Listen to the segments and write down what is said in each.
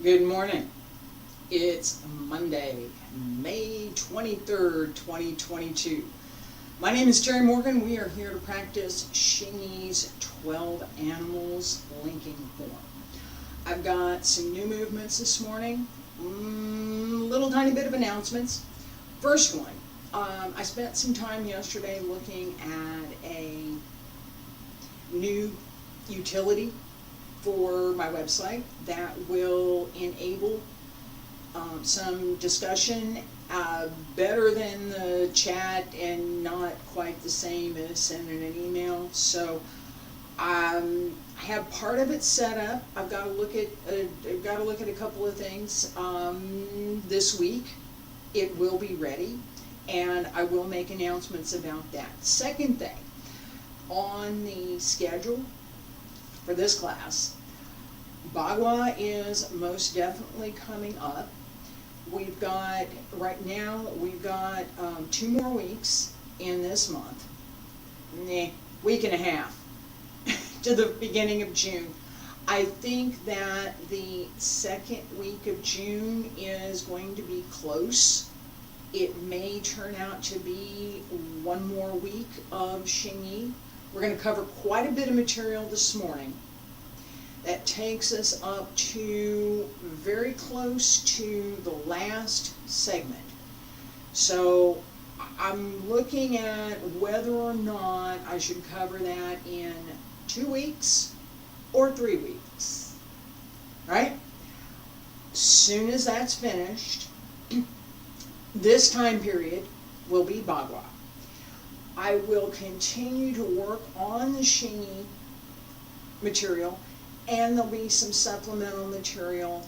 Good morning. It's Monday, May 23rd, 2022. My name is Terry Morgan. We are here to practice Xingyi's 12 Animals linking form. I've got some new movements this morning, little tiny bit of announcements. First one, I spent some time yesterday looking at a new utility for my website that will enable some discussion, better than the chat and not quite the same as sending an email. So I have part of it set up. I've got to look at a couple of things this week. It will be ready, and I will make announcements about that. Second thing on the schedule for this class, Bagua is most definitely coming up. Right now we've got 2 more weeks in this month, week and a half to the beginning of June. I think that the second week of June is going to be close. It may turn out to be 1 more week of Xingyi. We're going to cover quite a bit of material this morning. That takes us up to very close to the last segment. So I'm looking at whether or not I should cover that in 2 weeks or 3 weeks. Right? Soon as that's finished, this time period will be Bagua. I will continue to work on the Xingyi material, and there'll be some supplemental material,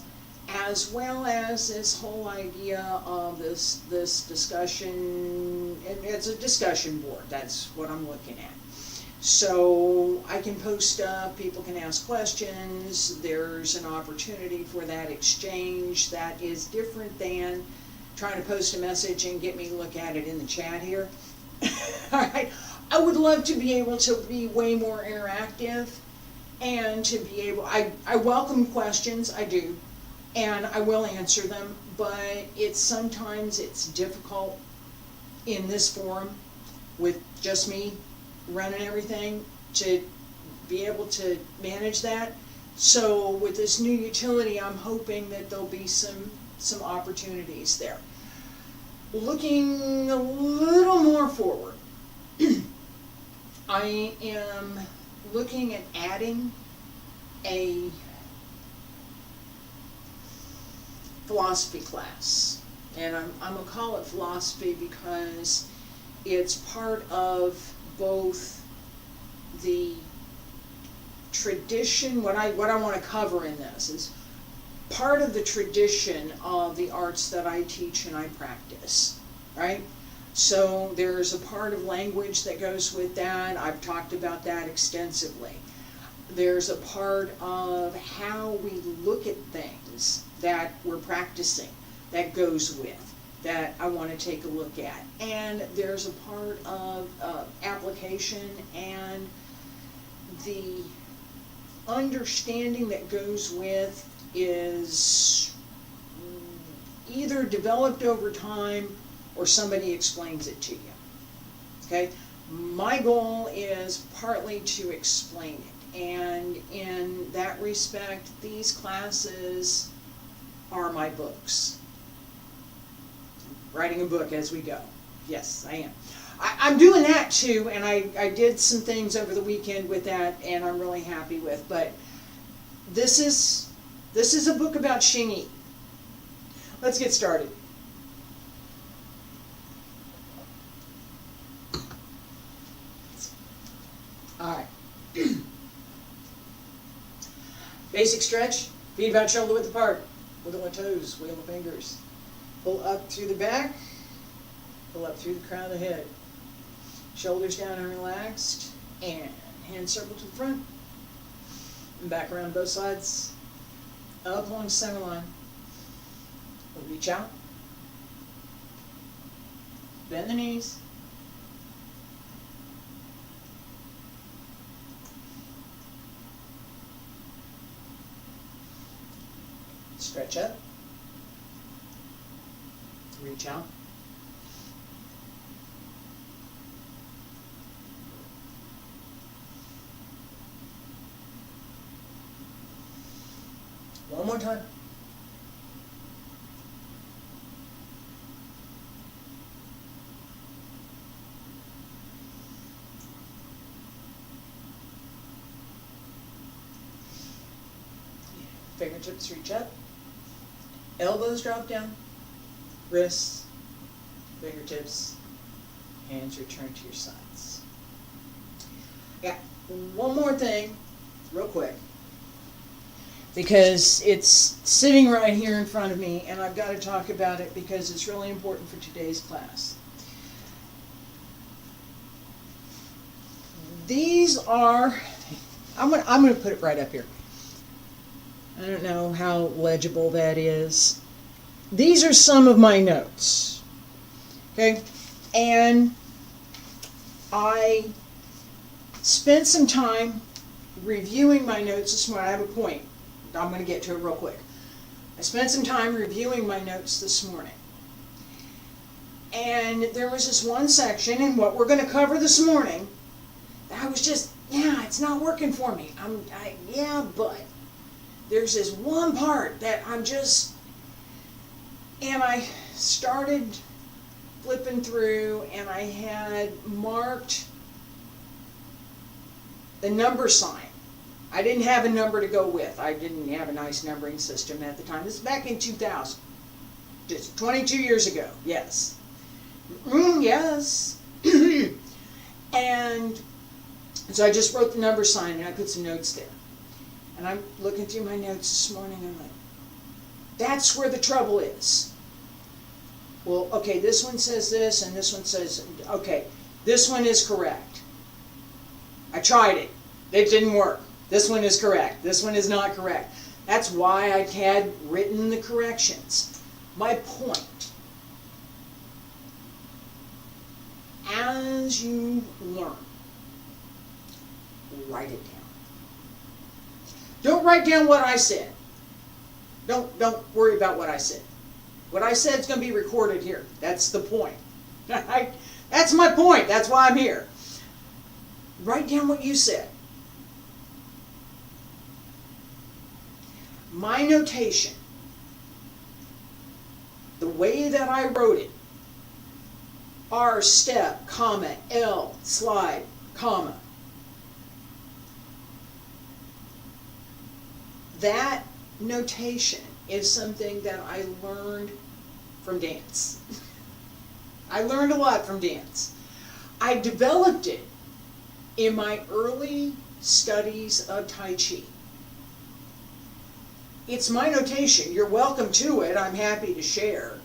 as well as this whole idea of this discussion. It's a discussion board. That's what I'm looking at. So I can post up, people can ask questions, there's an opportunity for that exchange that is different than trying to post a message and get me to look at it in the chat here. Alright, I would love to be able to be way more interactive and to be able, I welcome questions, I do, and I will answer them, but sometimes it's difficult in this forum with just me running everything to be able to manage that. So with this new utility, I'm hoping that there'll be some opportunities there. Looking a little more forward, I am looking at adding a philosophy class. And I'm going to call it philosophy because it's part of both the tradition. What I want to cover in this is part of the tradition of the arts that I teach and I practice, right? So there's a part of language that goes with that. I've talked about that extensively. There's a part of how we look at things that we're practicing that goes with, that I want to take a look at. And there's a part of application and the understanding that goes with is either developed over time or somebody explains it to you. Okay? My goal is partly to explain it, and in that respect, these classes are my books. I'm writing a book as we go. Yes, I am. I'm doing that too, and I did some things over the weekend with that, and I'm really happy with. But this is a book about Xingyi. Let's get started. Alright. Basic stretch. Feet about shoulder width apart. Wiggle the toes, wiggle the fingers. Pull up through the back. Pull up through the crown of the head. Shoulders down and relaxed. And hand circle to the front. And back around both sides. Up along the center line. We'll reach out. Bend the knees. Stretch up. Reach out. One more time. Fingertips reach up. Elbows drop down. Wrists, fingertips, hands return to your sides. Yeah, one more thing, real quick, because it's sitting right here in front of me, and I've got to talk about it because it's really important for today's class. These are, I'm going to put it right up here. I don't know how legible that is. These are some of my notes, okay? And I spent some time reviewing my notes this morning. I have a point. I'm going to get to it real quick. I spent some time reviewing my notes this morning. And there was this one section in what we're going to cover this morning that I was just, yeah, it's not working for me. Yeah, but there's this one part that I'm just, and I started flipping through, and I had marked the number sign. I didn't have a number to go with. I didn't have a nice numbering system at the time. This is back in 2000. Just 22 years ago, yes. Yes. And so I just wrote the number sign, and I put some notes there. And I'm looking through my notes this morning, and I'm like, that's where the trouble is. Well, okay, this one says this, and this one says, okay, this one is correct. I tried it. It didn't work. This one is correct. This one is not correct. That's why I had written the corrections. My point, as you learn, write it down. Don't write down what I said. Don't worry about what I said. What I said is going to be recorded here. That's the point. That's my point. That's why I'm here. Write down what you said. My notation, the way that I wrote it, R step, comma, L slide, comma. That notation is something that I learned from dance. I learned a lot from dance. I developed it in my early studies of Tai Chi. It's my notation. You're welcome to it. I'm happy to share.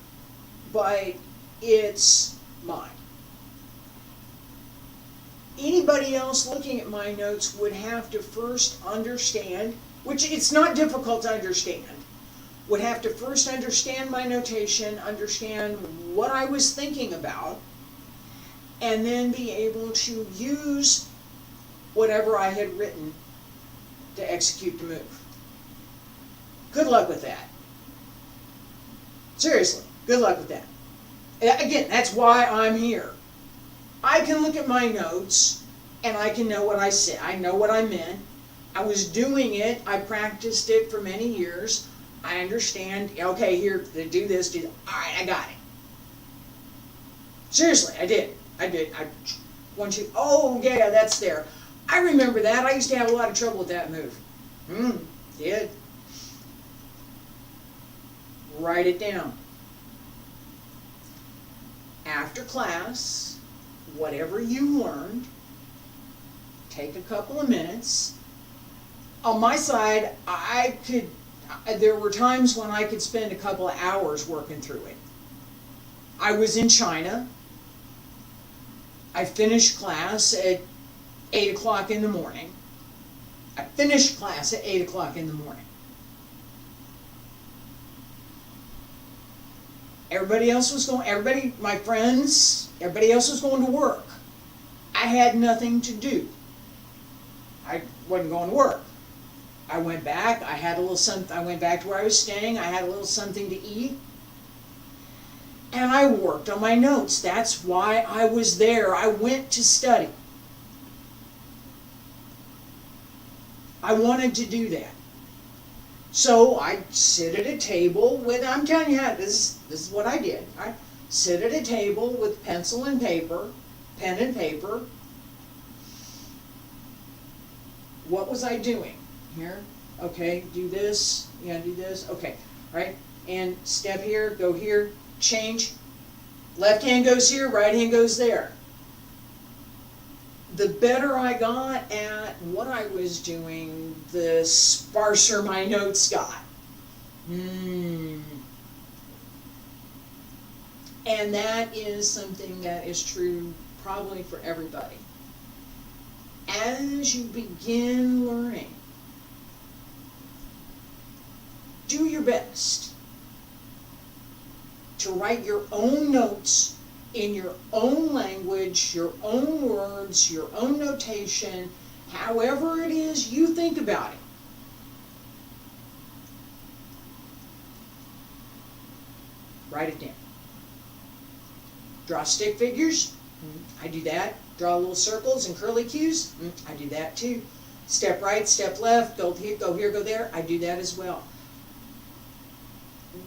But it's mine. Anybody else looking at my notes would have to first understand, which it's not difficult to understand, would have to first understand my notation, understand what I was thinking about, and then be able to use whatever I had written to execute the move. Good luck with that. Seriously, good luck with that. Again, that's why I'm here. I can look at my notes and I can know what I said. I know what I meant. I was doing it. I practiced it for many years. I understand. Okay, here, do this, do that. All right, I got it. Seriously, I did. Oh, yeah, that's there. I remember that. I used to have a lot of trouble with that move. Did. Write it down. After class, whatever you learned, take a couple of minutes. On my side, there were times when I could spend a couple of hours working through it. I was in China. I finished class at 8 o'clock in the morning. I finished class at 8 o'clock in the morning. Everybody else was going, my friends, everybody else was going to work. I had nothing to do. I wasn't going to work. I went back, I had a little something, I went back to where I was staying, I had a little something to eat, and I worked on my notes. That's why I was there. I went to study. I wanted to do that. So I'd sit at a table with, I'm telling you how, this is what I did. I sit at a table with pencil and paper, pen and paper. What was I doing? Here, okay, do this, yeah, do this, okay, right? And step here, go here, change. Left hand goes here, right hand goes there. The better I got at what I was doing, the sparser my notes got. And that is something that is true probably for everybody. As you begin learning, do your best to write your own notes in your own language, your own words, your own notation, however it is you think about it. Write it down. Draw stick figures. I do that. Draw little circles and curly cues. I do that too. Step right, step left, go here, go there. I do that as well.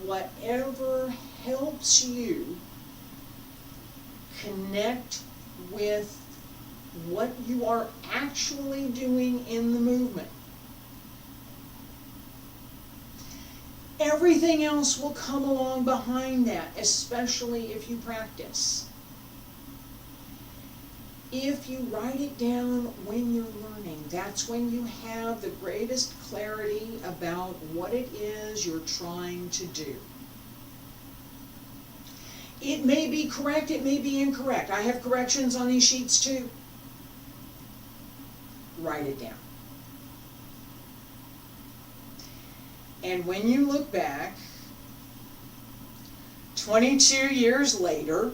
Whatever helps you connect with what you are actually doing in the movement. Everything else will come along behind that, especially if you practice. If you write it down when you're learning, that's when you have the greatest clarity about what it is you're trying to do. It may be correct, it may be incorrect. I have corrections on these sheets too. Write it down. And when you look back, 22 years later,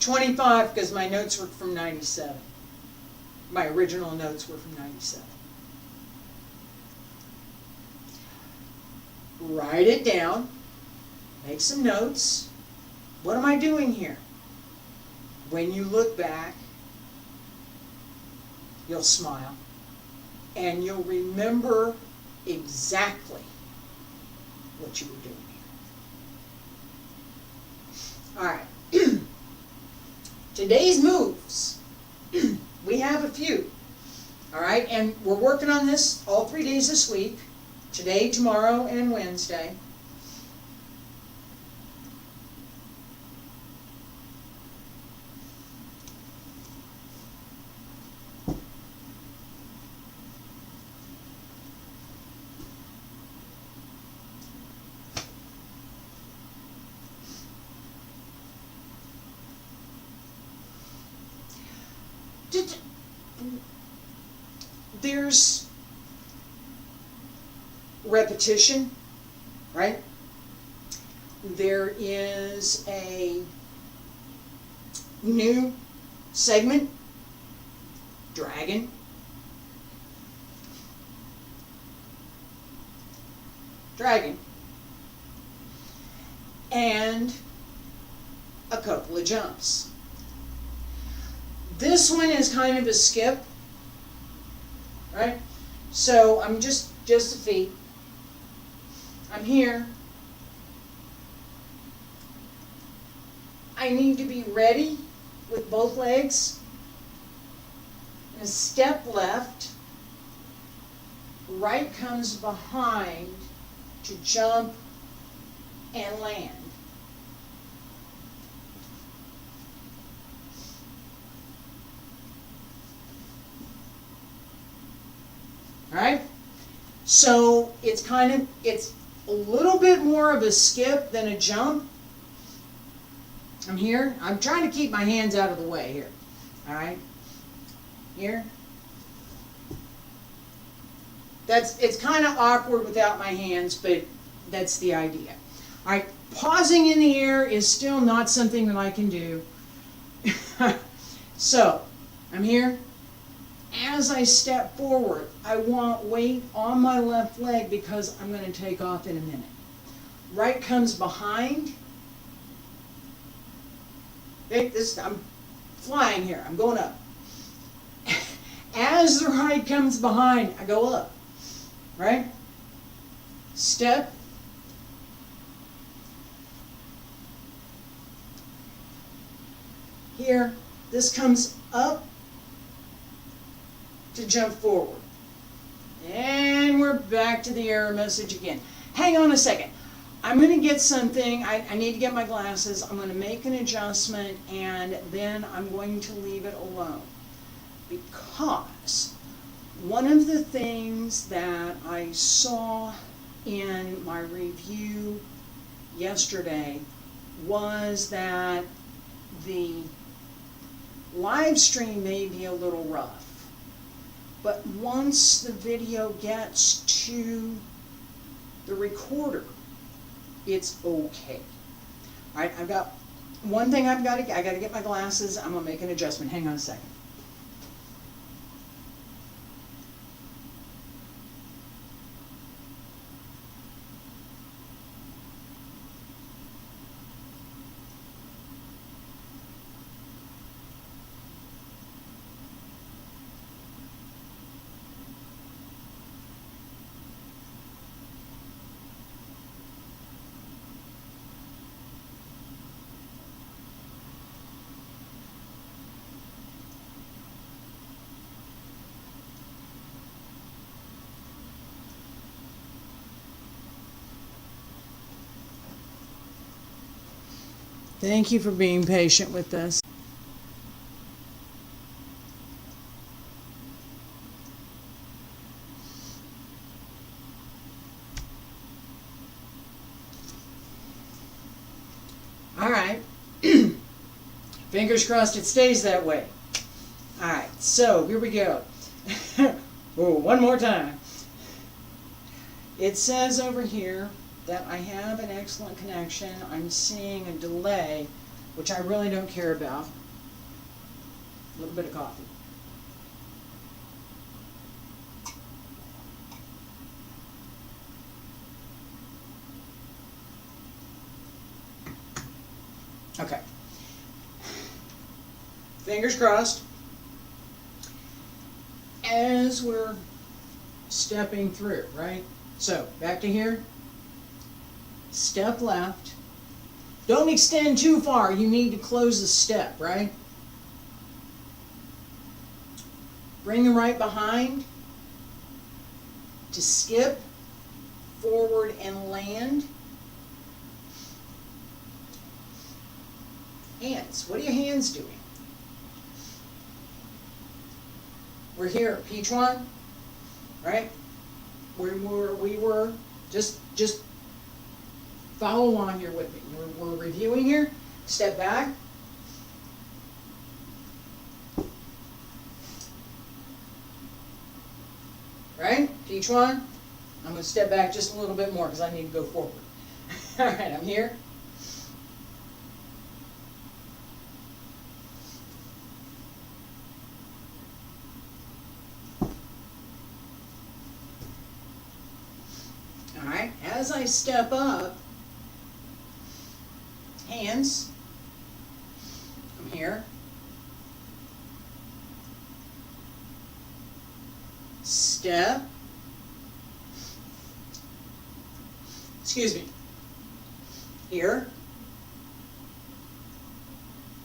25 because my notes were from 97. My original notes were from 97. Write it down. Make some notes. What am I doing here? When you look back, you'll smile. And you'll remember exactly what you were doing here. All right. Today's moves. We have a few. All right, and we're working on this all 3 days this week. Today, tomorrow, and Wednesday. There's repetition, right? There is a new segment, dragon. Dragon. And a couple of jumps. This one is kind of a skip, right? So I'm just the feet. I'm here. I need to be ready with both legs. And a step left. Right comes behind to jump and land. All right? So it's a little bit more of a skip than a jump. I'm here. I'm trying to keep my hands out of the way here. All right? Here. It's kind of awkward without my hands, but that's the idea. All right, pausing in the air is still not something that I can do. So, I'm here, As I step forward, I want weight on my left leg because I'm going to take off in a minute. Right comes behind. Okay, I'm flying here. I'm going up. As the right comes behind, I go up. Right? Step. Here, this comes up to jump forward. And we're back to the error message again. Hang on a second. I'm going to get something. I need to get my glasses. I'm going to make an adjustment, and then I'm going to leave it alone. Because one of the things that I saw in my review yesterday was that the live stream may be a little rough, but once the video gets to the recorder, it's okay. All right, I've got one thing I got to get my glasses. I'm going to make an adjustment. Hang on a second. Thank you for being patient with us. All right. Fingers crossed it stays that way. All right, so here we go. Oh, one more time. It says over here that I have an excellent connection. I'm seeing a delay, which I really don't care about. A little bit of coffee. Okay. Fingers crossed. As we're stepping through, right? So, back to here. Step left. Don't extend too far. You need to close the step, right? Bring the right behind to skip, forward, and land. Hands. What are your hands doing? We're here at P1, right? We were just follow along here with me. We're reviewing here. Step back. Right? P1. I'm going to step back just a little bit more because I need to go forward. All right, I'm here. All right, as I step up, hands, I'm here, step, excuse me, here,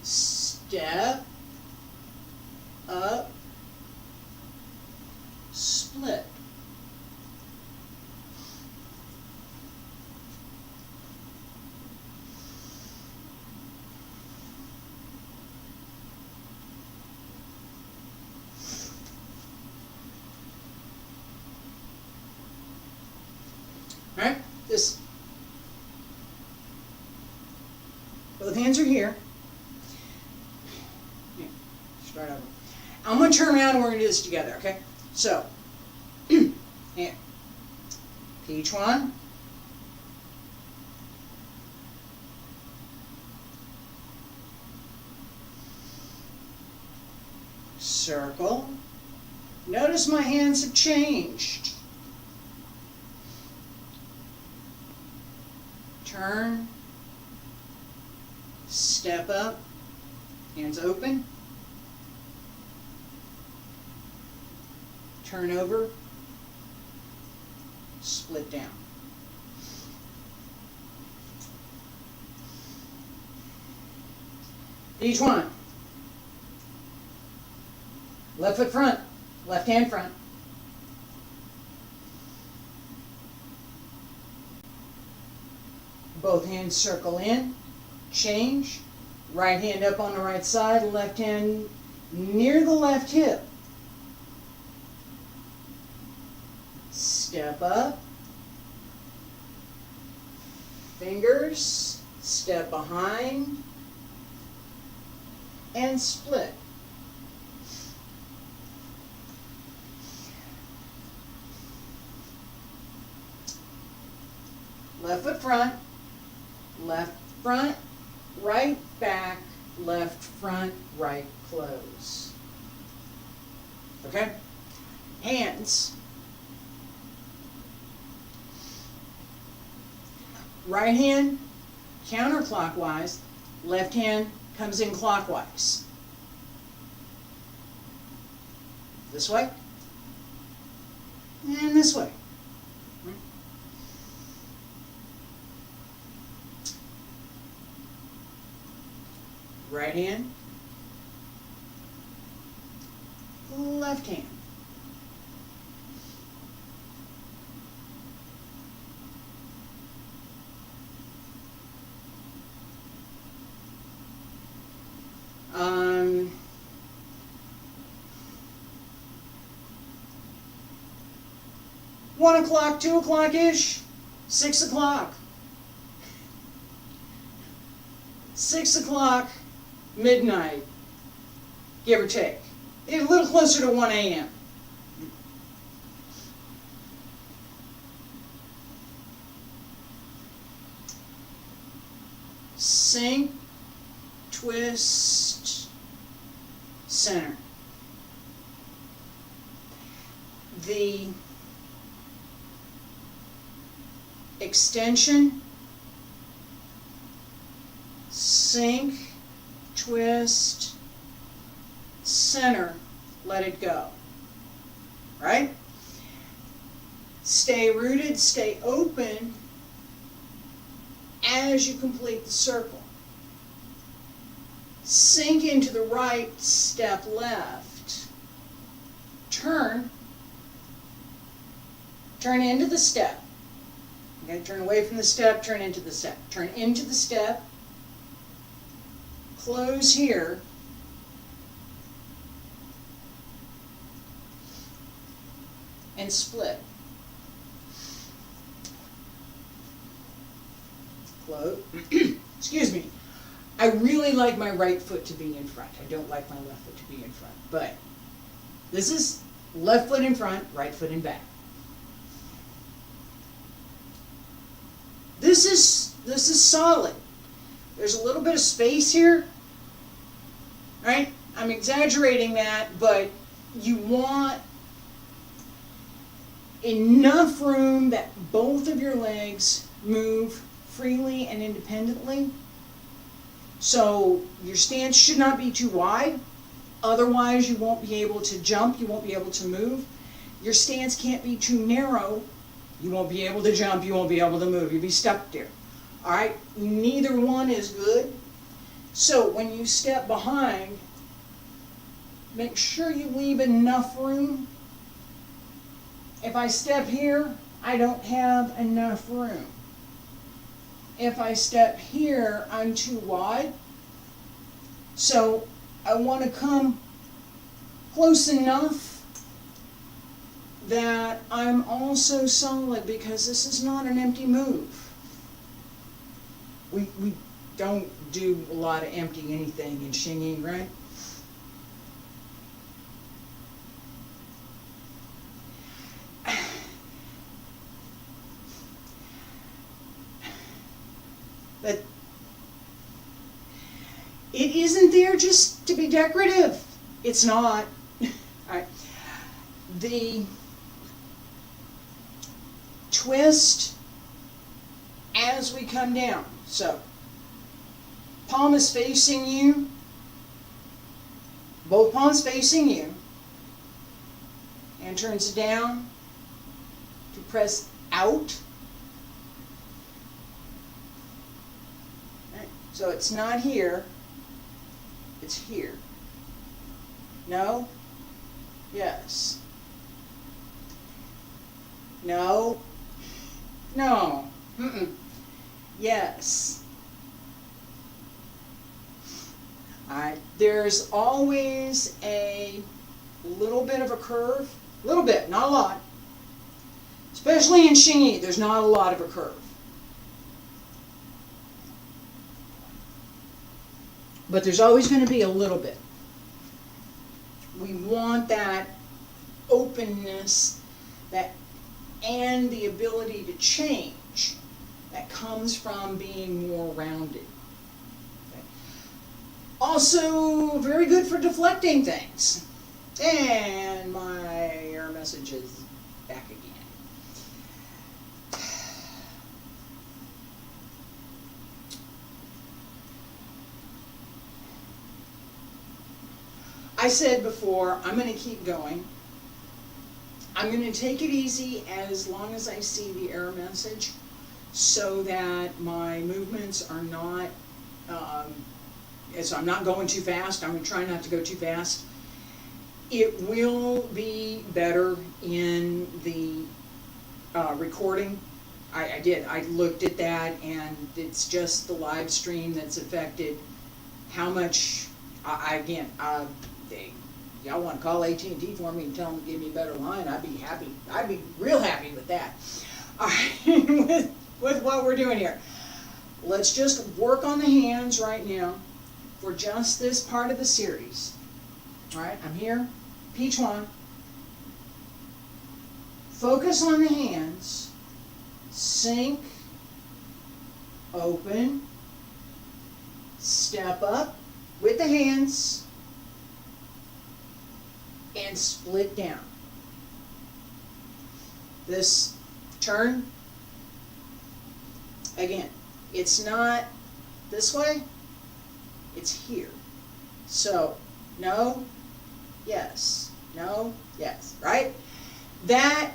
step, up, split. Right? This. Both hands are here. Here, start over. I'm going to turn around and we're going to do this together, okay? So, here. P1. Circle. Notice my hands have changed. Turn, step up, hands open, turn over, split down. Each one. Left foot front, left hand front. Both hands circle in, change, right hand up on the right side, left hand near the left hip. Step up, fingers, step behind, and split. Left foot front, right back, left front, right close. Okay? Hands. Right hand counterclockwise, left hand comes in clockwise. This way and this way. Right hand, left hand. One o'clock, 2 o'clock-ish, 6 o'clock. 6 o'clock, midnight, give or take. A little closer to 1 a.m. Xing, twist, center. The extension, sink, twist, center, let it go. Right? Stay rooted, stay open as you complete the circle. Sink into the right, step left. Turn into the step. Okay, turn away from the step, turn into the step. Turn into the step, close here, and split. Close. Excuse me. I really like my right foot to be in front. I don't like my left foot to be in front. But this is left foot in front, right foot in back. This is solid. There's a little bit of space here, right? I'm exaggerating that, but you want enough room that both of your legs move freely and independently. So your stance should not be too wide. Otherwise, you won't be able to jump. You won't be able to move. Your stance can't be too narrow. You won't be able to jump. You won't be able to move. You'll be stuck there. All right? Neither one is good. So when you step behind, make sure you leave enough room. If I step here, I don't have enough room. If I step here, I'm too wide. So I want to come close enough that I'm also solid, because this is not an empty move. We don't do a lot of empty anything in Xingyi, right? But it isn't there just to be decorative. It's not. All right. the twist as we come down. So, palm is facing you, both palms facing you, and turns down to press out. Right. So it's not here, it's here. No? Yes. No? No. Mm-mm. Yes. Alright, there's always a little bit of a curve. A little bit, not a lot. Especially in Xingyi, there's not a lot of a curve. But there's always going to be a little bit. We want that openness and the ability to change that comes from being more rounded. Okay. Also, very good for deflecting things. And my error message is back again. I said before, I'm going to keep going. I'm going to take it easy as long as I see the error message so that my movements are not, so I'm not going too fast. I'm going to try not to go too fast. It will be better in the recording. I did. I looked at that, and it's just the live stream that's affected. How much, again, y'all want to call AT&T for me and tell them to give me a better line, I'd be happy. I'd be real happy with that. All right, with what we're doing here. Let's just work on the hands right now for just this part of the series. All right, I'm here, P1. Focus on the hands. Sink, open, step up with the hands, and split down. This turn, again, it's not this way, it's here. So, no, yes, no, yes, right? That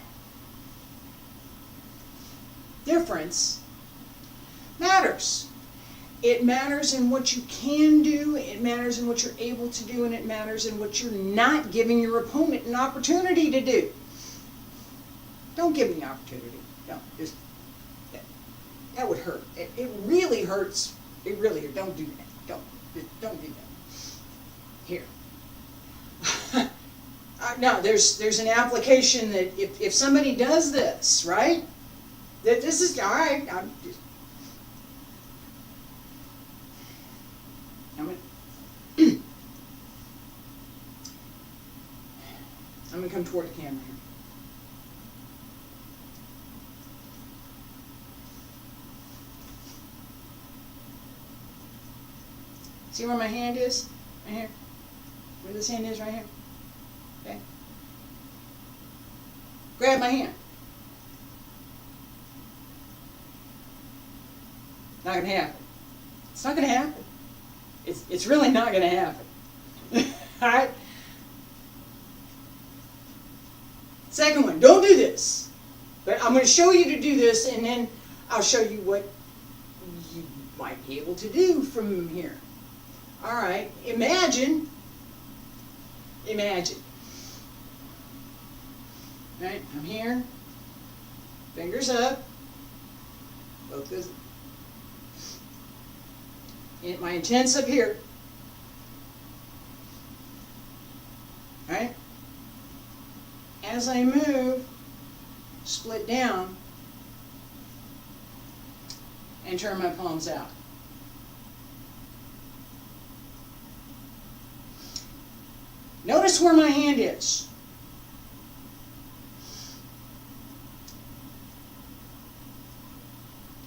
difference matters. It matters in what you can do, it matters in what you're able to do, and it matters in what you're not giving your opponent an opportunity to do. Don't give me the opportunity. Don't. Just, that would hurt. It really hurts. It really hurts. Don't do that. Don't do that. Here. No, there's an application that if somebody does this, right? That this is, all right, I'm going to come toward the camera here. See where my hand is? Right here. Where this hand is right here. Okay. Grab my hand. Not going to happen. It's not going to happen. It's really not going to happen. All right? Second one, don't do this. But I'm going to show you to do this, and then I'll show you what you might be able to do from here. All right, imagine. All right, I'm here. Fingers up. Focus. My intent's up here. All right. As I move, split down and turn my palms out. Notice where my hand is.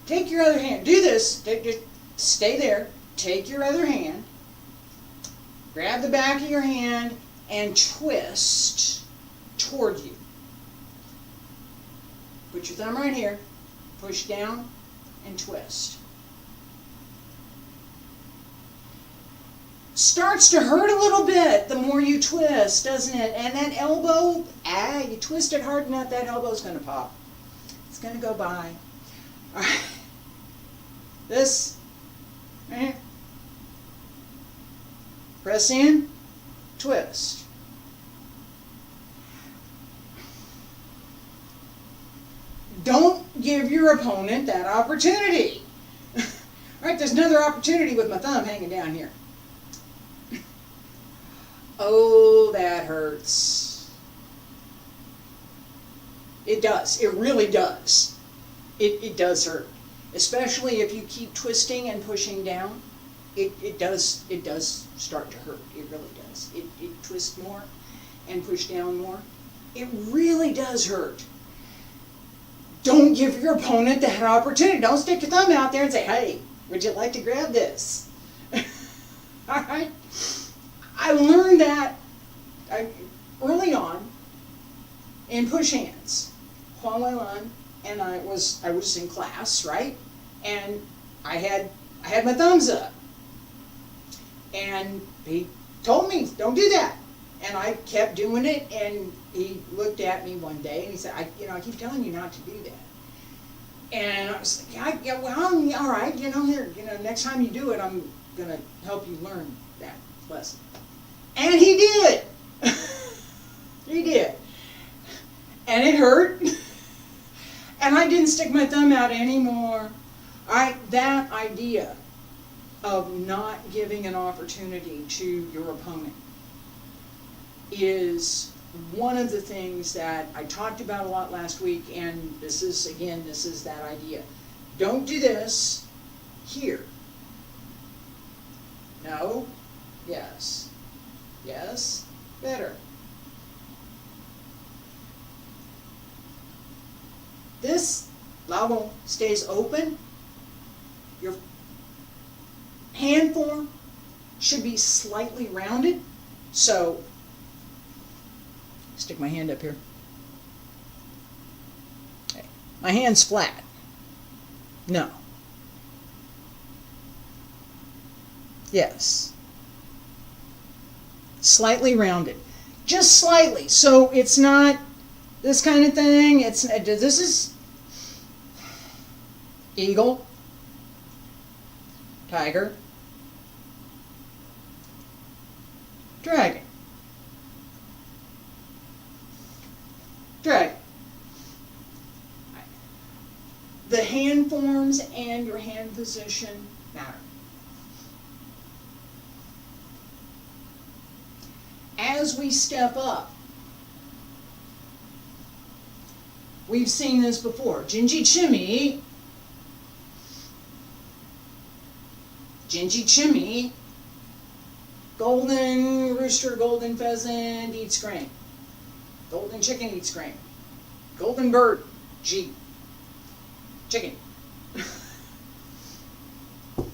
Take your other hand. Do this. Just stay there. Take your other hand. Grab the back of your hand and twist. toward you. Put your thumb right here, push down, and twist. Starts to hurt a little bit the more you twist, doesn't it? And that elbow, you twist it hard enough, that elbow's going to pop. It's going to go by. All right. This, right here. Press in, twist. Don't give your opponent that opportunity. All right, there's another opportunity with my thumb hanging down here. Oh, that hurts. It does. It really does. It does hurt. Especially if you keep twisting and pushing down. It does start to hurt. It really does. It twists more and push down more. It really does hurt. Don't give your opponent that opportunity. Don't stick your thumb out there and say, hey, would you like to grab this? All right? I learned that early on in push hands. Huang Weilan and I was in class, right? And I had my thumbs up. And he told me, don't do that. And I kept doing it, and he looked at me one day and he said, I keep telling you not to do that. And I was like, yeah, well, all right, here, next time you do it, I'm gonna help you learn that lesson. And he did. He did. And it hurt. And I didn't stick my thumb out anymore. That idea of not giving an opportunity to your opponent is one of the things that I talked about a lot last week, and this is that idea. Don't do this here. No. Yes. Yes. Better. This lao stays open. Your hand form should be slightly rounded. So, stick my hand up here. Okay. My hand's flat. No. Yes. Slightly rounded. Just slightly. So it's not this kind of thing. This is eagle, tiger, dragon. Dragon. The hand forms and your hand position matter. As we step up, we've seen this before. Xingyi Twelve, golden rooster, golden pheasant eats grain. Golden chicken eats grain. Golden bird, jing, chicken. All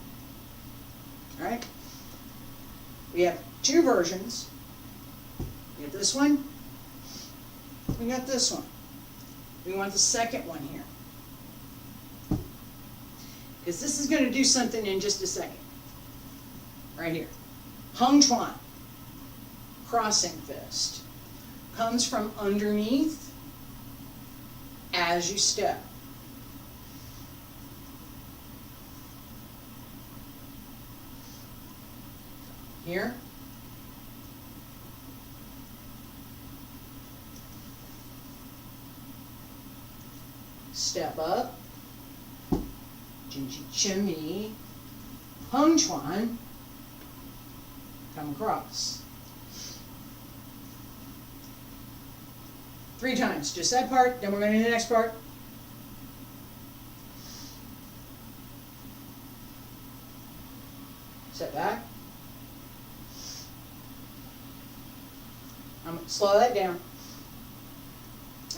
right? We have two versions. We have this one. We got this one. We want the second one here. Because this is going to do something in just a second. Right here. Hung Chuan, crossing fist, comes from underneath as you step. Here. Step up. Xingyi Twelve, Hung Chuan, come across. 3 times, just that part, then we're going to do the next part. Step back. I'm going to slow that down.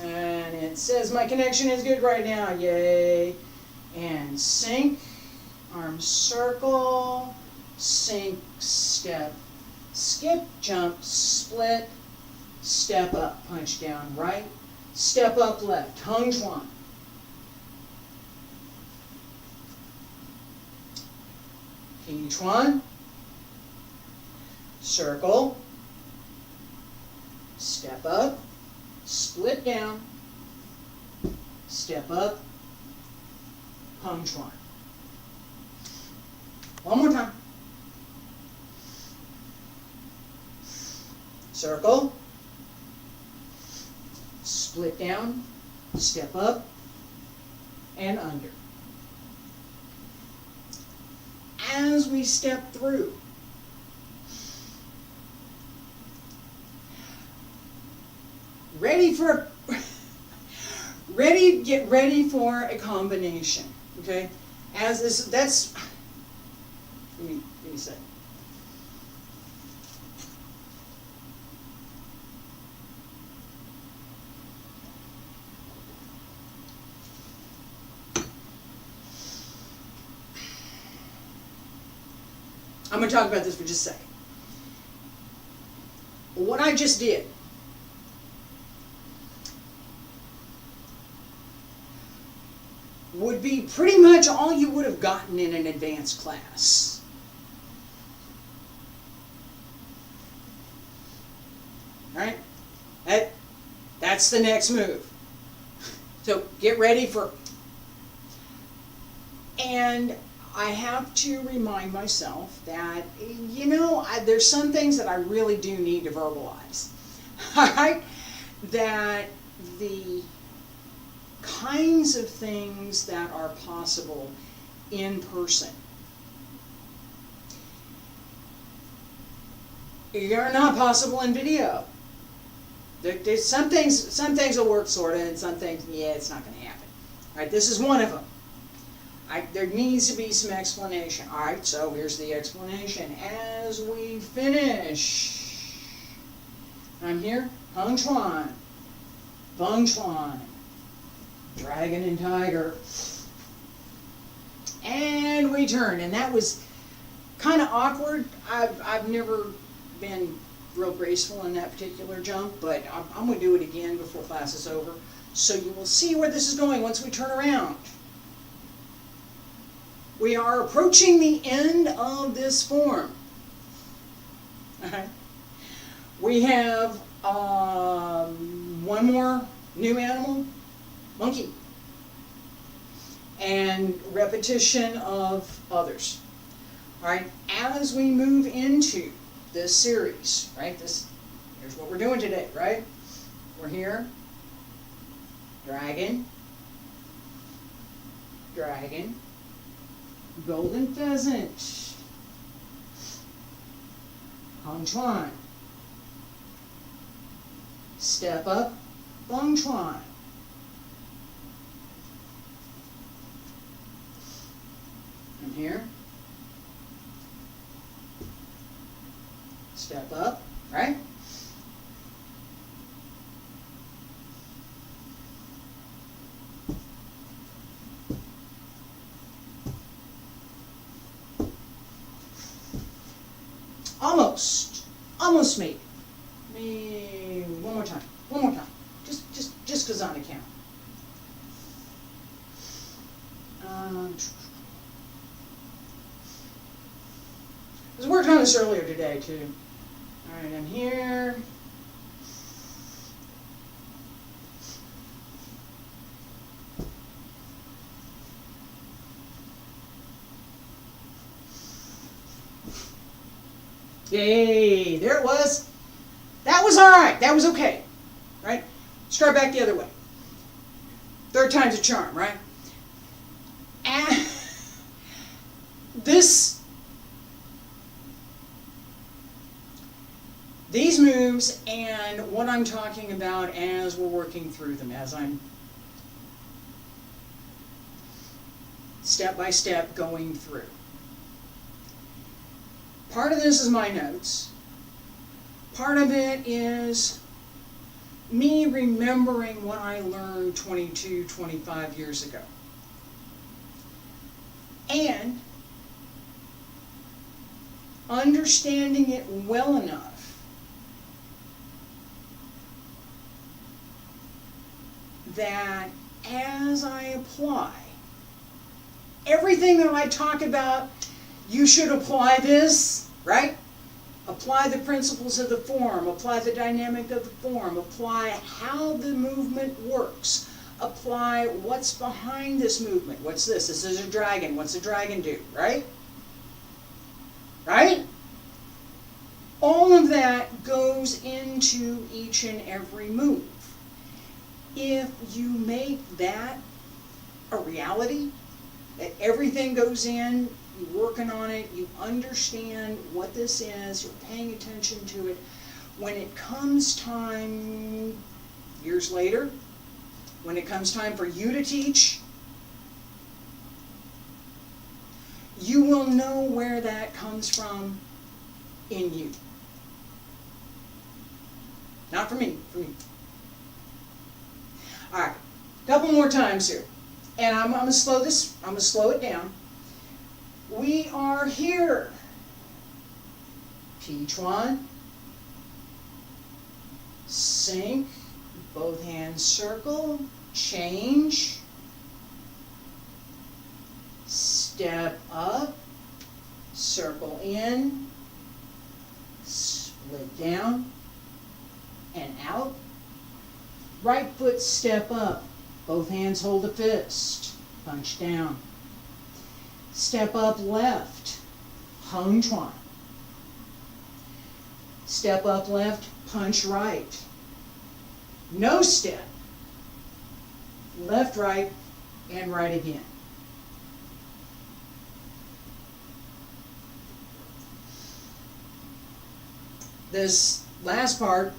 And it says my connection is good right now, yay. And sink, arm circle, sink, step, skip, jump, split, step up, punch down right, step up left, Hung Chuan. Xingyi Chuan, circle, step up, split down, step up, Hung Chuan. One more time. Circle, split down, step up, and under. As we step through, get ready for a combination, okay? As this, that's, let me say. I'm going to talk about this for just a second. What I just did would be pretty much all you would have gotten in an advanced class. Right? That's the next move. So get ready for, and I have to remind myself that, you know, there's some things that I really do need to verbalize. All right? That the kinds of things that are possible in person are not possible in video. There's some things will work sort of, and some things, yeah, it's not going to happen. All right, this is one of them. There needs to be some explanation. All right, so here's the explanation. As we finish, I'm here, Hung Chuan, Feng Chuan, Dragon and Tiger, and we turn. And that was kind of awkward. I've never been real graceful in that particular jump, but I'm going to do it again before class is over, so you will see where this is going once we turn around. We are approaching the end of this form. We have one more new animal, monkey, and repetition of others. All right, as we move into this series, right? Here's what we're doing today, right? We're here, dragon, dragon, golden pheasant, Hung Chuan, step up, Feng Chuan, and here, step up, right? Almost made it. One more time, just because on account. I was working on this earlier today too. All right, I'm here. Yay, there it was. That was all right. That was okay, right? Start back the other way. Third time's a charm, right? And these moves and what I'm talking about as we're working through them, as I'm step by step going through. Part of this is my notes. Part of it is me remembering what I learned 22, 25 years ago. And understanding it well enough that as I apply everything that I talk about, you should apply this, right? Apply the principles of the form, apply the dynamic of the form, apply how the movement works, apply what's behind this movement. What's this? This is a dragon. What's a dragon do, right? Right? All of that goes into each and every move. If you make that a reality, that everything goes in, you're working on it, you understand what this is, you're paying attention to it, when it comes time, years later, when it comes time for you to teach, you will know where that comes from in you. Not for me, for me. All right, a couple more times here. And I'm going to slow it down. We are here. P-chuan. Sink. Both hands circle. Change. Step up. Circle in. Split down. And out. Right foot step up. Both hands hold a fist. Punch down. Step up left. Hung chuan. Step up left. Punch right. No step. Left, right, and right again. This last part,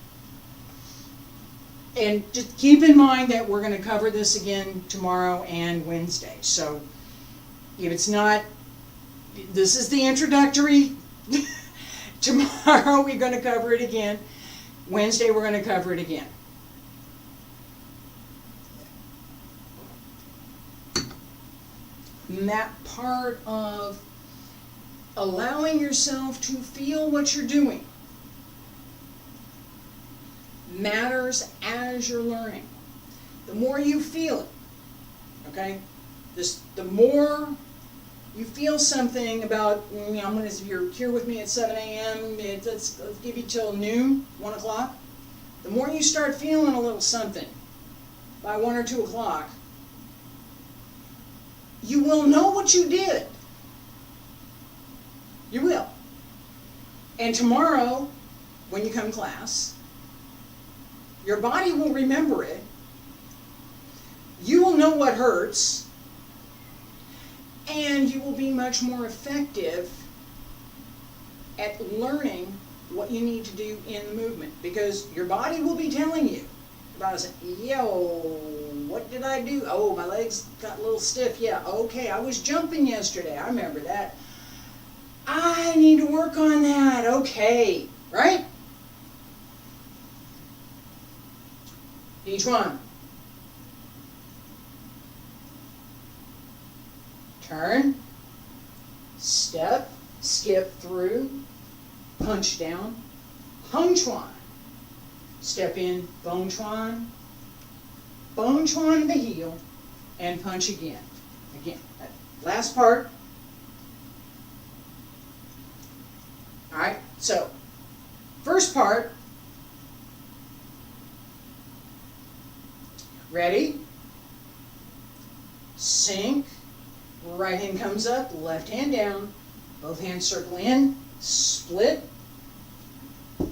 and just keep in mind that we're going to cover this again tomorrow and Wednesday. So if it's not, this is the introductory. Tomorrow we're going to cover it again. Wednesday we're going to cover it again. And that part of allowing yourself to feel what you're doing matters as you're learning. The more you feel it, okay? The more you feel something about, if you're here with me at 7 a.m., let's give you till noon, 1 o'clock. The more you start feeling a little something by 1 or 2 o'clock, you will know what you did. You will. And tomorrow, when you come to class, your body will remember it. You will know what hurts. And you will be much more effective at learning what you need to do in the movement. Because your body will be telling you about it. Yo, what did I do? Oh, my legs got a little stiff. Yeah, okay, I was jumping yesterday. I remember that. I need to work on that. Okay, right? Each one. Turn, step, skip through, punch down, hung chuan, step in, bone chuan to the heel, and punch again. Again, that last part. All right, so first part. Ready? Sink. Right hand comes up, left hand down, both hands circle in, split,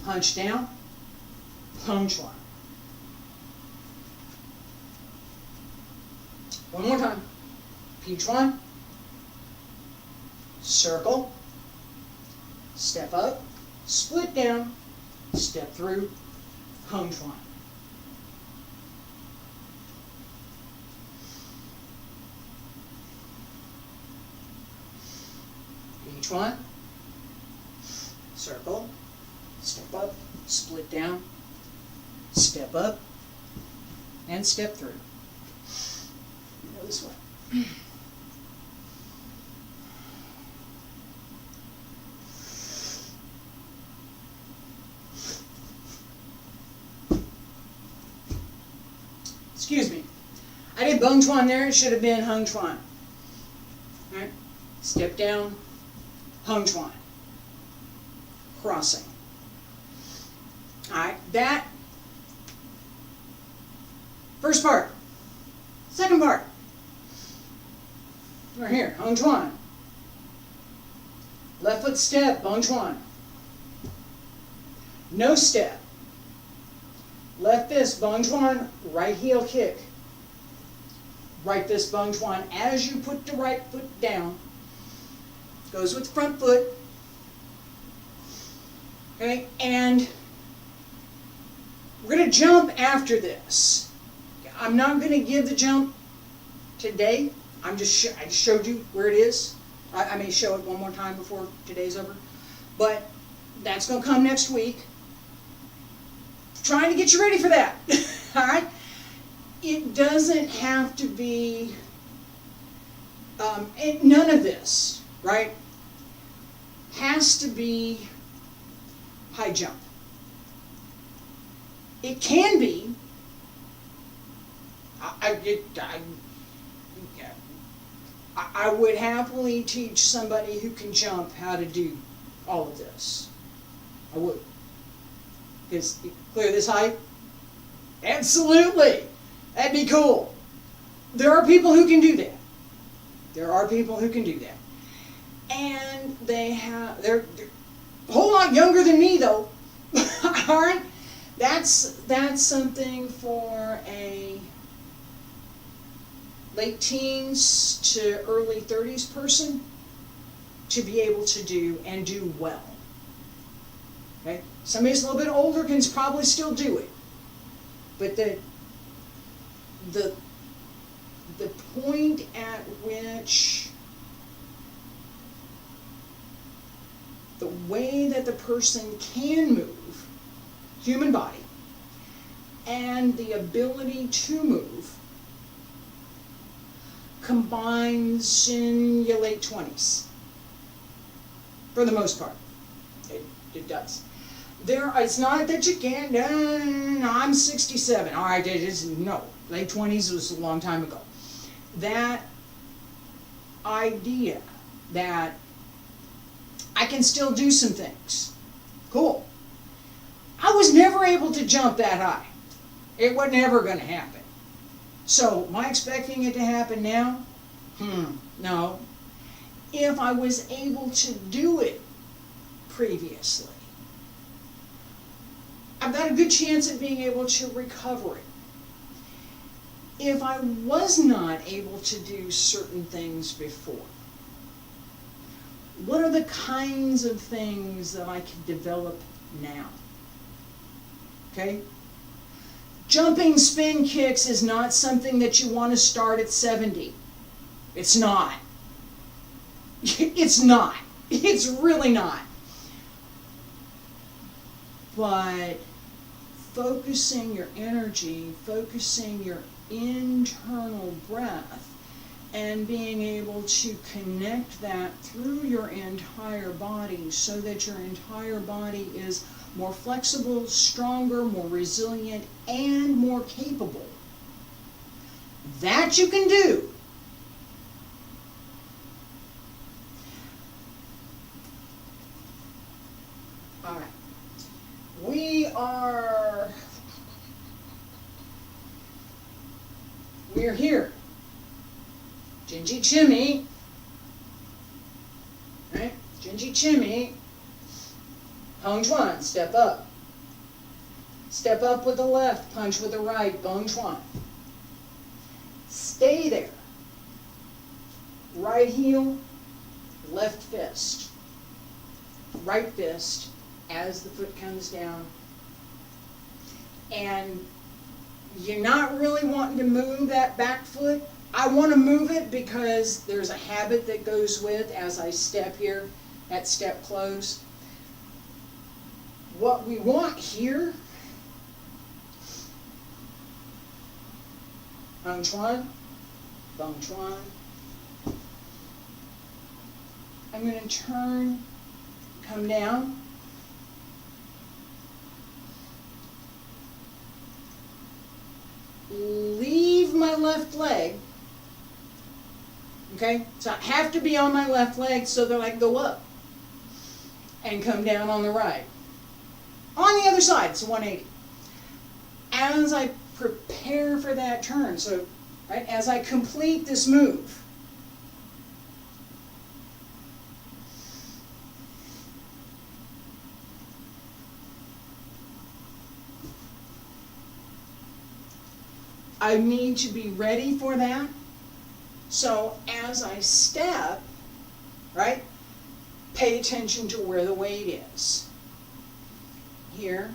punch down, hung chuan. One more time. P-chuan, circle, step up, split down, step through, hung chuan. Each one, circle, step up, split down, step up, and step through. Go this way. Let's excuse me. I did bung chuan there, it should have been hung chuan. Right? Step down, hung chuan. Crossing. Alright, that first part. Second part. Right here, hung chuan. Left foot step, bung chuan. No step. Left fist, bung chuan, right heel kick. Right fist, bung chuan. As you put the right foot down, goes with the front foot. Okay, and we're going to jump after this. I'm not going to give the jump today. I just showed you where it is. I may show it one more time before today's over. But that's going to come next week. Trying to get you ready for that. All right? It doesn't have to be, none of this, right, has to be high jump. It can be. I would happily teach somebody who can jump how to do all of this. I would. Is clear this height? Absolutely. That'd be cool. There are people who can do that. There are people who can do that. And they're a whole lot younger than me though. All right? That's something for a late teens to early 30s person to be able to do and do well. Okay? Somebody who's a little bit older can probably still do it. But the point at which the way that the person can move, human body, and the ability to move combines in your late 20s. For the most part. It does. It's not that you can't, no, I'm 67. All right, no. Late 20s was a long time ago. That idea that I can still do some things. Cool. I was never able to jump that high. It was never going to happen. So, am I expecting it to happen now? No. If I was able to do it previously, I've got a good chance of being able to recover it. If I was not able to do certain things before, what are the kinds of things that I can develop now? Okay? Jumping spin kicks is not something that you want to start at 70. It's not. It's not. It's really not. But focusing your energy, focusing your internal breath, and being able to connect that through your entire body so that your entire body is more flexible, stronger, more resilient, and more capable. That you can do. All right. We're here. Xingyi Chimmy. Right? Xingyi Chimmy. Hung chuan, step up. Step up with the left, punch with the right, bung chuan. Stay there. Right heel, left fist. Right fist as the foot comes down. And you're not really wanting to move that back foot. I want to move it because there's a habit that goes with as I step here, that step close. What we want here, hung chuan, bung chuan. I'm going to turn, come down. Leave left leg, okay? So I have to be on my left leg so that I can go up and come down on the right. On the other side, it's 180. As I prepare for that turn, so right, as I complete this move, I need to be ready for that. So as I step, right, pay attention to where the weight is. Here,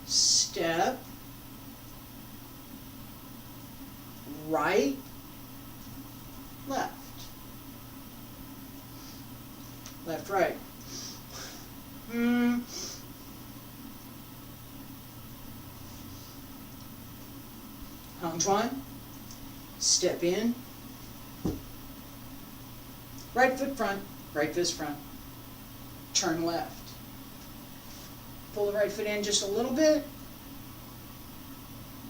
step, right, left, left, right. Hung Chuan, step in, right foot front, right fist front, turn left. Pull the right foot in just a little bit,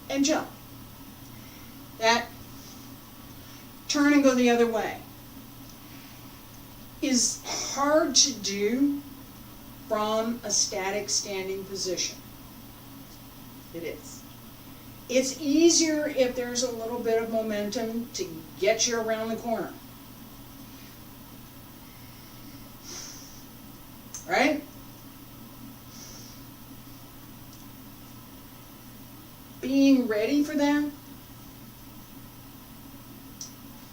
and jump. That turn and go the other way is hard to do from a static standing position. It is. It's easier if there's a little bit of momentum to get you around the corner. Right? Being ready for that.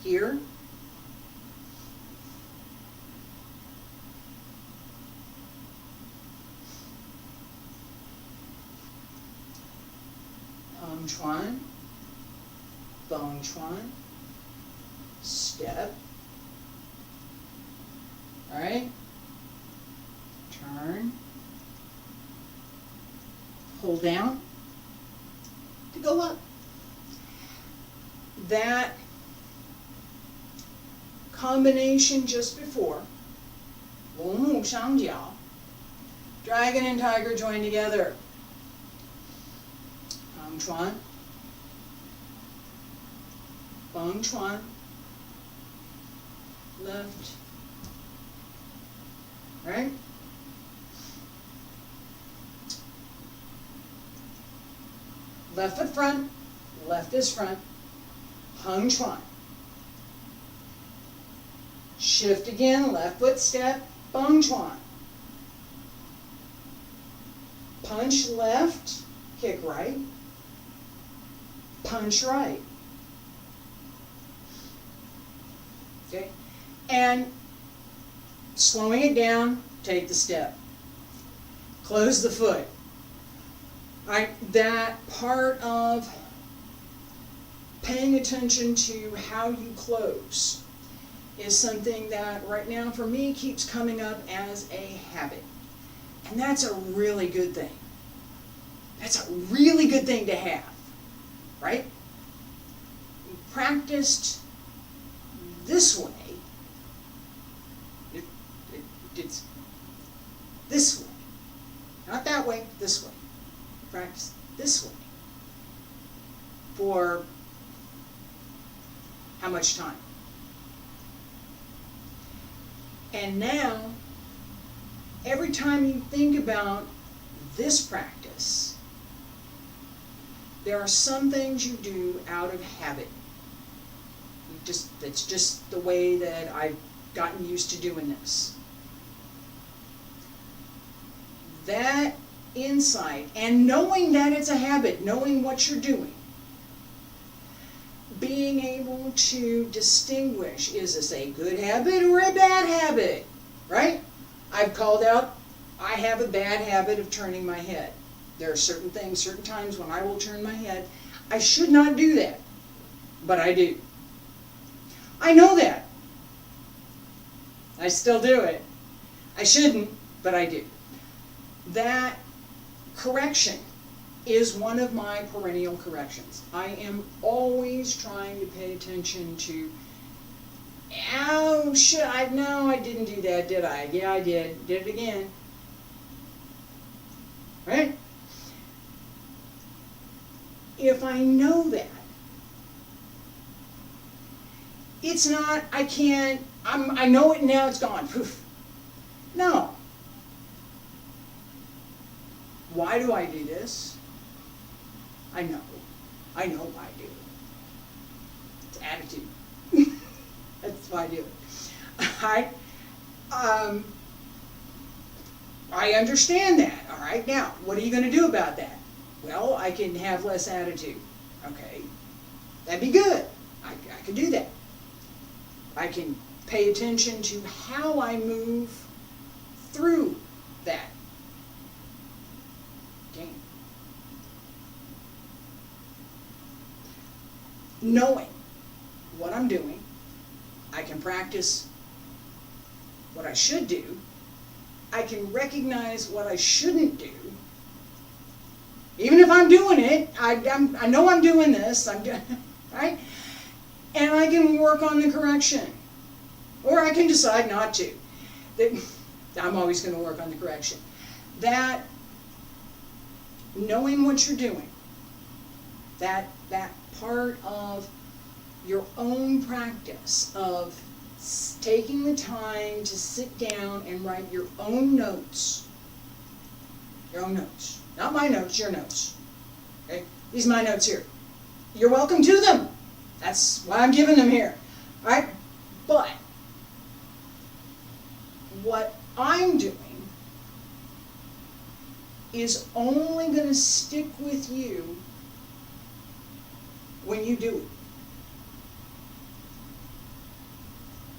Here. Chuan, Bong Chuan, step, all right, turn, hold down to go up. That combination just before, Wu Mu Shang Jiao, dragon and tiger join together. Chuan, Bong Chuan, left, right, left foot front, left is front, Hung Chuan, shift again, left foot step, Bong Chuan, punch left, kick right, punch right. Okay? And slowing it down, take the step. Close the foot. All right, that part of paying attention to how you close is something that right now for me keeps coming up as a habit. And that's a really good thing. That's a really good thing to have. Right? You practiced this way. It's this way. Not that way, this way. Practice this way. For how much time? And now, every time you think about this practice, there are some things you do out of habit. That's just the way that I've gotten used to doing this. That insight, and knowing that it's a habit, knowing what you're doing, being able to distinguish, is this a good habit or a bad habit, right? I've called out, I have a bad habit of turning my head. There are certain things, certain times when I will turn my head. I should not do that, but I do. I know that. I still do it. I shouldn't, but I do. That correction is one of my perennial corrections. I am always trying to pay attention to, oh, no, I didn't do that, did I? Yeah, I did. Did it again. Right? if I know that, it's not, I can't, I know it now, it's gone. Poof. No. Why do I do this? I know why I do it. It's attitude. That's why I do it. I understand that. All right, now, what are you going to do about that? Well, I can have less attitude. Okay, that'd be good. I can do that. I can pay attention to how I move through that. Okay. Knowing what I'm doing, I can practice what I should do. I can recognize what I shouldn't do. Even if I'm doing it, I know I'm doing this, right? And I can work on the correction. Or I can decide not to. I'm always going to work on the correction. That, knowing what you're doing, that part of your own practice of taking the time to sit down and write your own notes. Your own notes. Not my notes, your notes. Okay? These are my notes here. You're welcome to them. That's why I'm giving them here. Alright? But what I'm doing is only going to stick with you when you do it.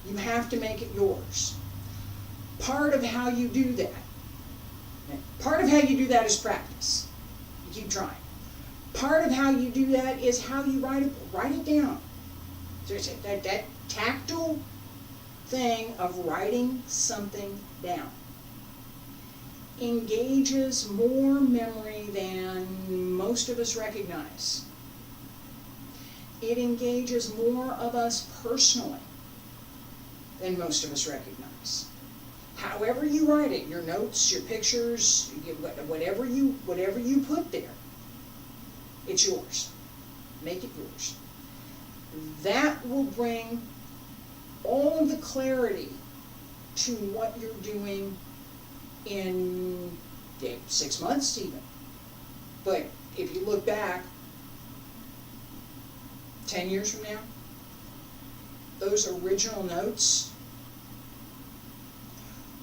You have to make it yours. Part of how you do that, is practice. You keep trying. Part of how you do that is how you write it down. So it's that tactile thing of writing something down engages more memory than most of us recognize. It engages more of us personally than most of us recognize. However you write it, your notes, your pictures, whatever you put there, it's yours. Make it yours. That will bring all of the clarity to what you're doing in 6 months even. But if you look back 10 years from now, those original notes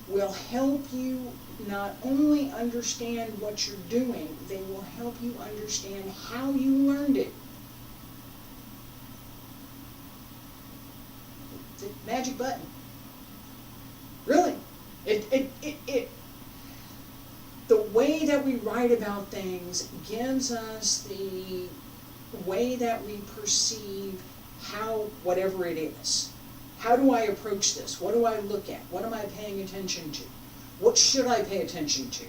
will help you not only understand what you're doing, they will help you understand how you learned it. It's a magic button. Really. The way that we write about things gives us the way that we perceive how, whatever it is. How do I approach this? What do I look at? What am I paying attention to? What should I pay attention to?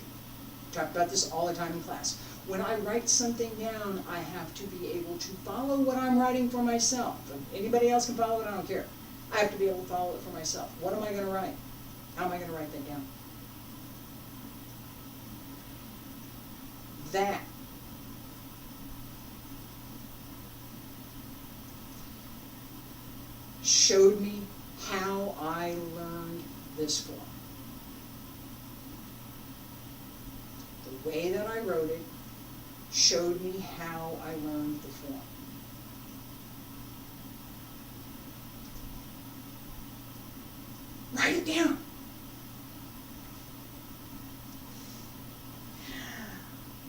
Talk about this all the time in class. When I write something down, I have to be able to follow what I'm writing for myself. If anybody else can follow it, I don't care. I have to be able to follow it for myself. What am I going to write? How am I going to write that down? That showed me how I learned this form. The way that I wrote it showed me how I learned the form. Write it down.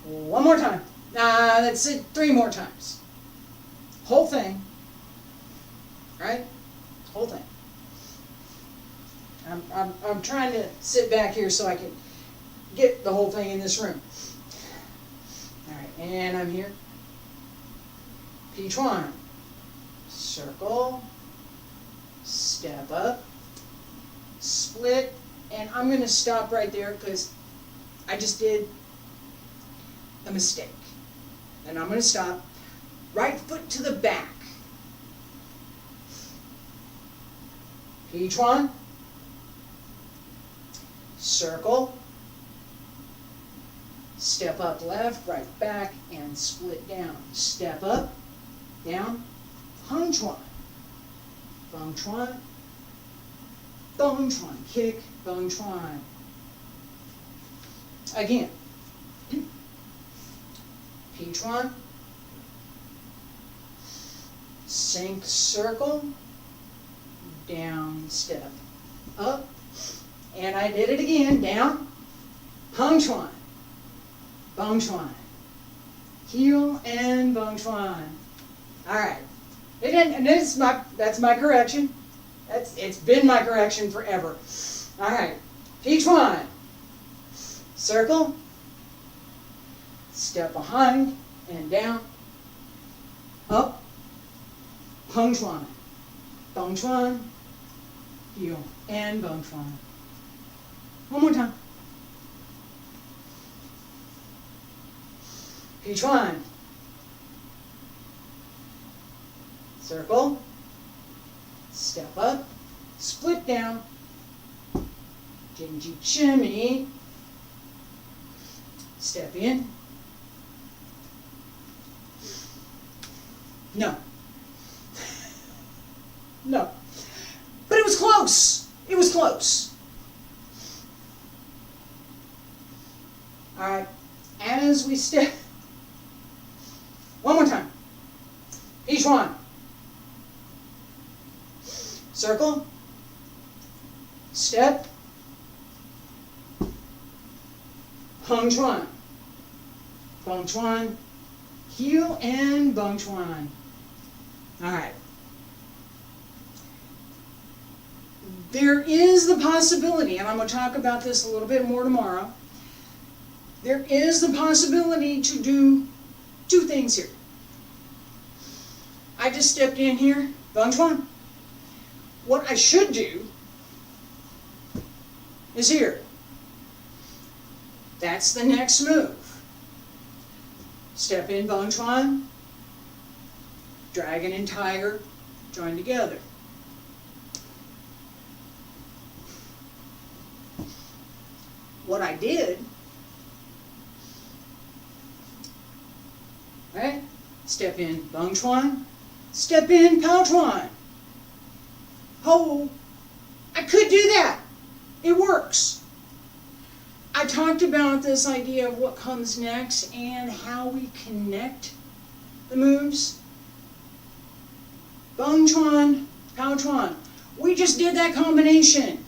One more time. That's it. 3 more times. Whole thing. Right? Whole thing. I'm trying to sit back here so I can get the whole thing in this room. All right, and I'm here. Peach 1. Circle. Step up. Split. And I'm going to stop right there because I just did a mistake. And I'm going to stop. Right foot to the back. Each one. Circle. Step up left, right back, and split down. Step up, down, hung chuan. Bung chuan, bung chuan, kick, bung chuan. Again. Pi chuan, sink circle, down step, up, and I did it again, down, hung chuan, bung chuan, heel and bung chuan. All right, and that's my correction. It's been my correction forever. All right, Pi chuan, circle, step behind and down, up, hung chuan, bung chuan, heel, and bung chuan. One more time. Pi chuan, circle, step up, split down, Xingyi shimmy, step in. No. No. But it was close. It was close. All right. As we step. One more time. Each one. Circle. Step. Hung chuan. Bung chuan. Heel and bung chuan. All right. There is the possibility, and I'm going to talk about this a little bit more tomorrow, there is the possibility to do two things here. I just stepped in here, bung chuan. What I should do is here. That's the next move. Step in, bung chuan. Dragon and tiger join together. What I did, right? Step in, bung chuan. Step in, pao chuan. Oh, I could do that. It works. I talked about this idea of what comes next and how we connect the moves. Bung chuan, pao chuan. We just did that combination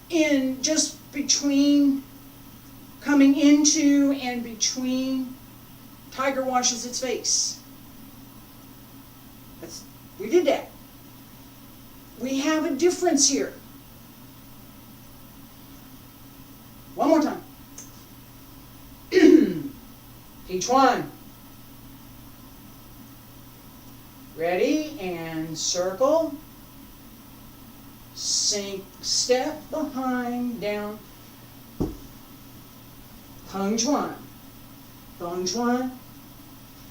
in just between coming into and between tiger washes its face. We did that. We have a difference here. One more time. Pi chuan. Ready, and circle. Sink, step behind, down. Hung chuan. Bung chuan.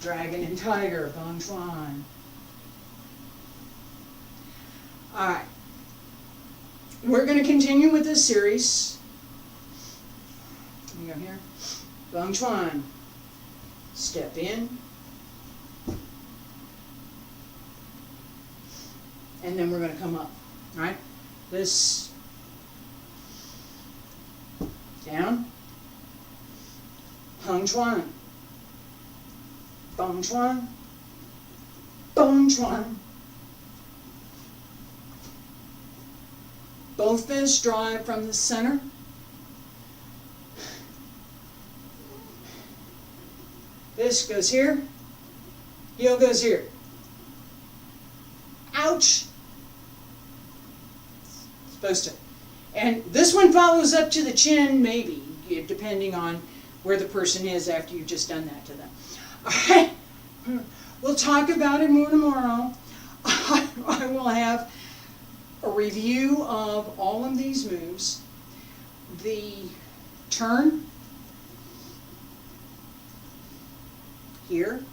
Dragon and tiger, bung chuan. All right. We're going to continue with this series. Let me go here. Bung chuan. Step in. And then we're going to come up. All right? This down. Hung chuan. Bung chuan. Bung chuan. Both fists drive from the center. This goes here. Heel goes here. Ouch. Supposed to. And this one follows up to the chin, maybe, depending on where the person is after you've just done that to them. All right. We'll talk about it more tomorrow. I will have a review of all of these moves. The turn here.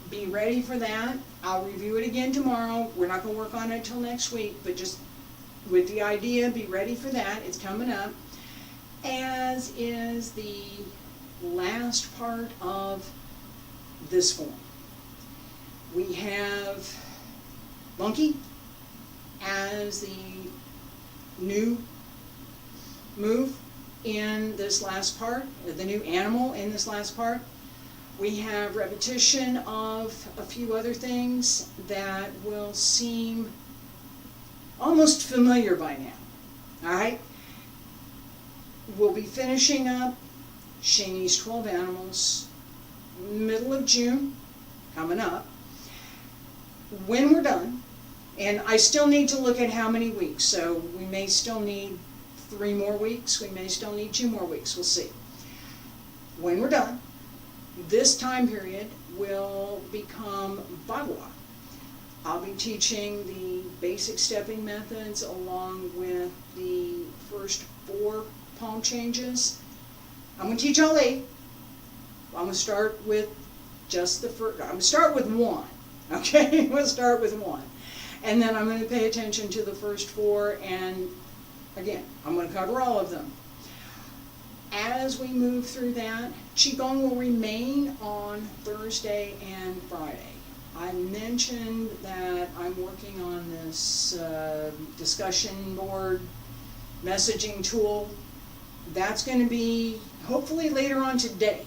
Be ready for that. I'll review it again tomorrow. We're not going to work on it until next week, but just with the idea, be ready for that. It's coming up. as is the last part of this form. We have monkey as the new move in this last part, the new animal in this last part. We have repetition of a few other things that will seem almost familiar by now. Alright? We'll be finishing up Xingyi's 12 Animals, middle of June, coming up. When we're done, and I still need to look at how many weeks, so we may still need 3 more weeks, we may still need 2 more weeks, we'll see. When we're done, this time period will become Bagua. I'll be teaching the basic stepping methods along with the first 4 palm changes. I'm going to teach all 8. I'm going to start with just the first, I'm going to start with 1. Okay, I'm going to start with 1. And then I'm going to pay attention to the first 4, and again, I'm going to cover all of them. As we move through that, Qigong will remain on Thursday and Friday. I mentioned that I'm working on this discussion board messaging tool. That's going to be hopefully later on today.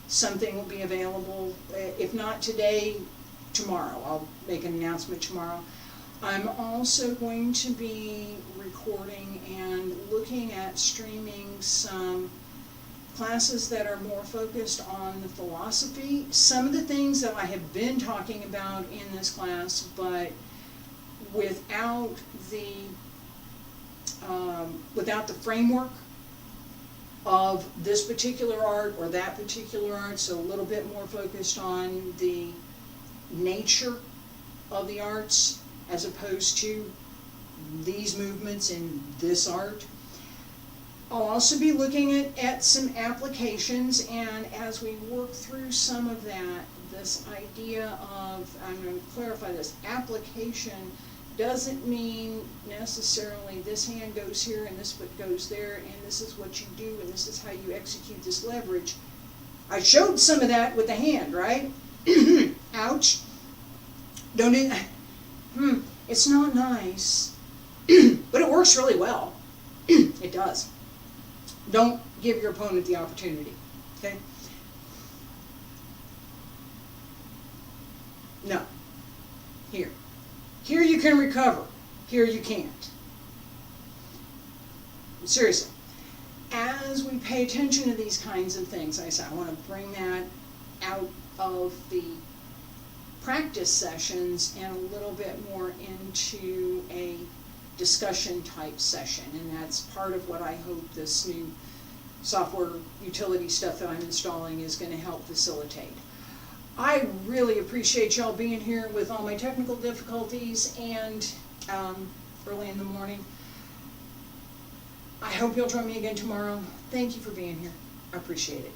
Something will be available, if not today, tomorrow. I'll make an announcement tomorrow. I'm also going to be recording and looking at streaming some classes that are more focused on the philosophy. Some of the things that I have been talking about in this class, but without the framework of this particular art or that particular art, so a little bit more focused on the nature of the arts as opposed to these movements in this art. I'll also be looking at some applications, and as we work through some of that, this idea of, I'm going to clarify this, application doesn't mean necessarily this hand goes here and this foot goes there and this is what you do and this is how you execute this leverage. I showed some of that with the hand, right? Ouch. Don't do that. It's not nice, but it works really well. It does. Don't give your opponent the opportunity, okay? No. Here. Here you can recover. Here you can't. Seriously. As we pay attention to these kinds of things, like I said, I want to bring that out of the practice sessions and a little bit more into a discussion type session, and that's part of what I hope this new software utility stuff that I'm installing is going to help facilitate. I really appreciate y'all being here with all my technical difficulties and early in the morning. I hope you'll join me again tomorrow. Thank you for being here. I appreciate it.